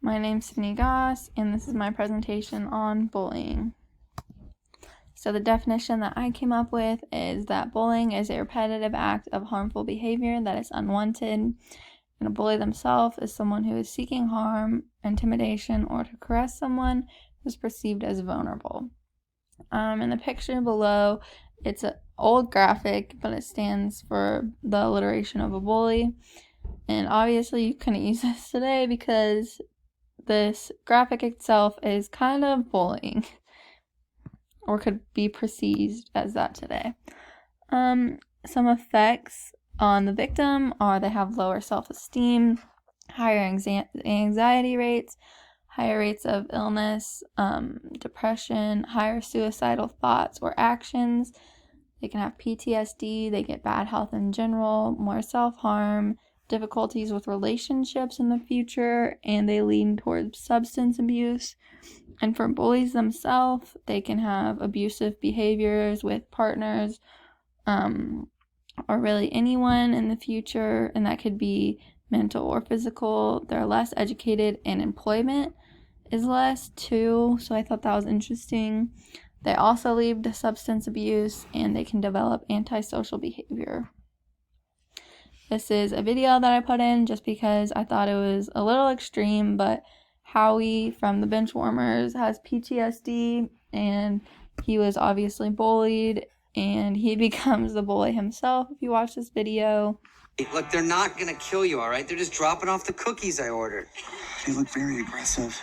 My name's Sydney Goss, and this is my presentation on bullying. So the definition that I came up with is that bullying is a repetitive act of harmful behavior that is unwanted, and a bully themselves is someone who is seeking harm, intimidation, or to caress someone who is perceived as vulnerable. In the picture below, it's an old graphic, but it stands for the alliteration of a bully. And obviously you couldn't use this today because this graphic itself is kind of bullying, or could be perceived as that today. Some effects on the victim are they have lower self-esteem, higher anxiety rates, higher rates of illness, depression, higher suicidal thoughts or actions. They can have PTSD, they get bad health in general, more self-harm, difficulties with relationships in the future, and they lean towards substance abuse. And for bullies themselves, they can have abusive behaviors with partners, or really anyone in the future, and that could be mental or physical. They're less educated, and employment is less too, so I thought that was interesting. They also lead to substance abuse, and they can develop antisocial behavior. This is a video that I put in just because I thought it was a little extreme, but Howie from the Benchwarmers has PTSD, and he was obviously bullied, and he becomes the bully himself if you watch this video. Look, they're not gonna kill you, all right? They're just dropping off the cookies I ordered. They look very aggressive.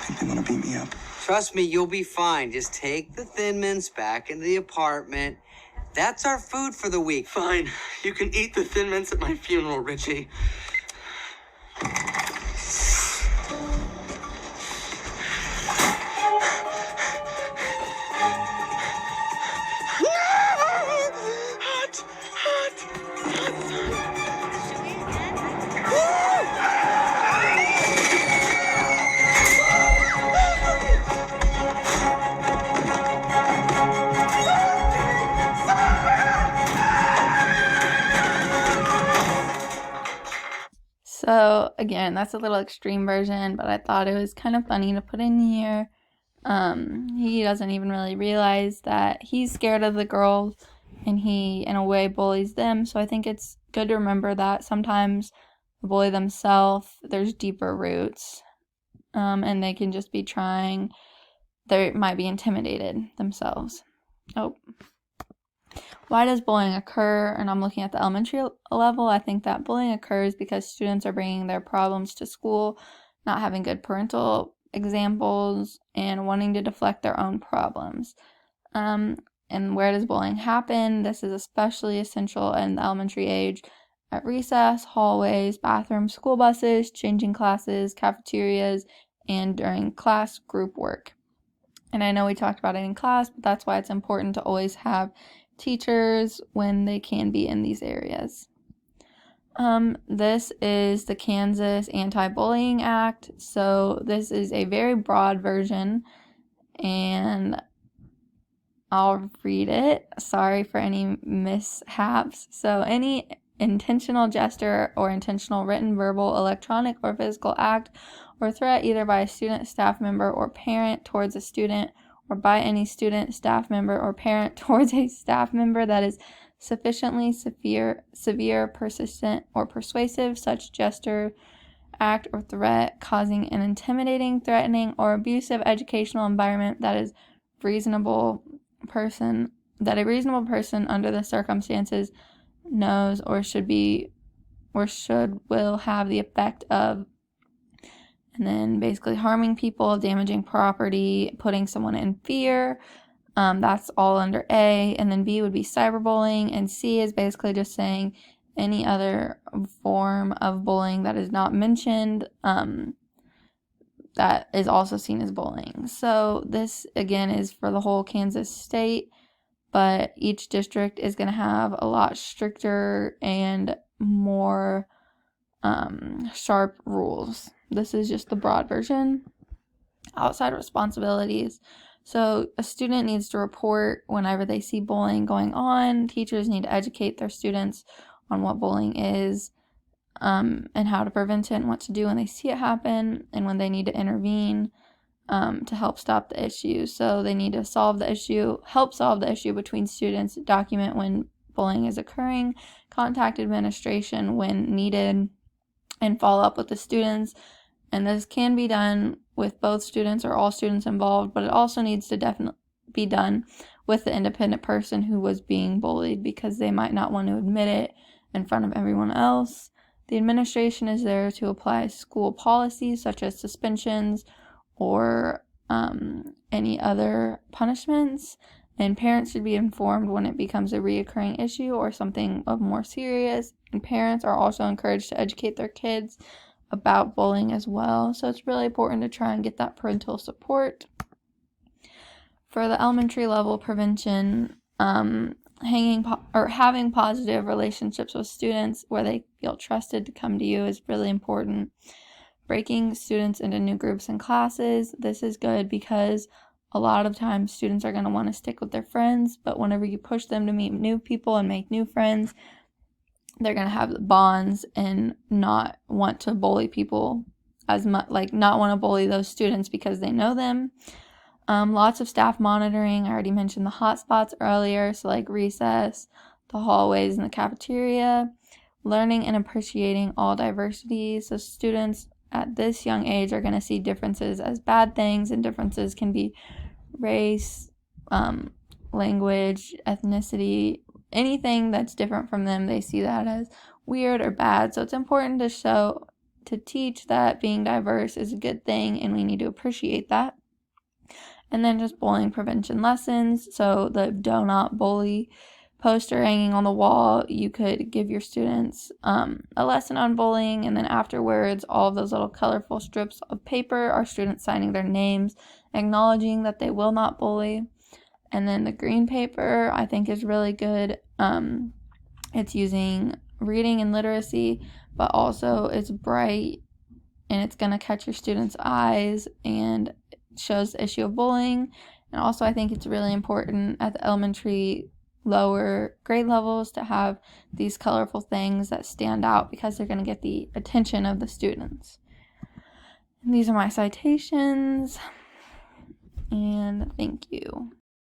I think they want to beat me up. Trust me, you'll be fine. Just take the Thin Mints back into the apartment. That's our food for the week. Fine. You can eat the Thin Mints at my funeral, Richie. So again, that's a little extreme version, but I thought it was kind of funny to put in here. He doesn't even really realize that he's scared of the girls, and he, in a way, bullies them. So I think it's good to remember that sometimes the bully themselves, there's deeper roots, and they can just be trying. They might be intimidated themselves. Why does bullying occur? And I'm looking at the elementary level. I think that bullying occurs because students are bringing their problems to school, not having good parental examples, and wanting to deflect their own problems. And where does bullying happen? This is especially essential in the elementary age, at recess, hallways, bathrooms, school buses, changing classes, cafeterias, and during class group work. And I know we talked about it in class, but that's why it's important to always have teachers when they can be in these areas. This is the Kansas Anti-Bullying Act. So this is a very broad version, and I'll read it. Sorry for any mishaps. So any intentional gesture or intentional written, verbal, electronic, or physical act or threat either by a student, staff member, or parent towards a student, or by any student, staff member, or parent towards a staff member that is sufficiently severe, persistent, or persuasive, such gesture, act, or threat causing an intimidating, threatening, or abusive educational environment that a reasonable person under the circumstances knows or will have the effect of. And then basically harming people, damaging property, putting someone in fear. That's all under A. And then B would be cyberbullying. And C is basically just saying any other form of bullying that is not mentioned, that is also seen as bullying. So this, again, is for the whole Kansas state, but each district is going to have a lot stricter and more sharp rules. This is just the broad version. Outside responsibilities. So a student needs to report whenever they see bullying going on. Teachers need to educate their students on what bullying is. and how to prevent it and what to do when they see it happen and when they need to intervene to help stop the issue. So they need to help solve the issue between students, document when bullying is occurring, contact administration when needed, and follow up with the students. And this can be done with both students or all students involved, but it also needs to definitely be done with the independent person who was being bullied, because they might not want to admit it in front of everyone else. The administration is there to apply school policies such as suspensions or any other punishments, and parents should be informed when it becomes a reoccurring issue or something of more serious, and parents are also encouraged to educate their kids about bullying as well. So it's really important to try and get that parental support. For the elementary level prevention, having positive relationships with students where they feel trusted to come to you is really important. Breaking students into new groups and classes, this is good because a lot of times students are going to want to stick with their friends, but whenever you push them to meet new people and make new friends, they're going to have bonds and not want to bully people as much, not want to bully those students because they know them. Lots of staff monitoring. I already mentioned the hot spots earlier, so like recess, the hallways, and the cafeteria. Learning and appreciating all diversity. So students at this young age are going to see differences as bad things, and differences can be race, language, ethnicity, anything that's different from them. They see that as weird or bad. So it's important to teach that being diverse is a good thing, and we need to appreciate that. And then just bullying prevention lessons. So the "Do Not Bully" poster hanging on the wall, you could give your students a lesson on bullying, and then afterwards all of those little colorful strips of paper are students signing their names, acknowledging that they will not bully. And then the green paper I think is really good. It's using reading and literacy, but also it's bright and it's going to catch your students' eyes and shows the issue of bullying. And also I think it's really important at the elementary lower grade levels to have these colorful things that stand out, because they're going to get the attention of the students. And these are my citations, and thank you.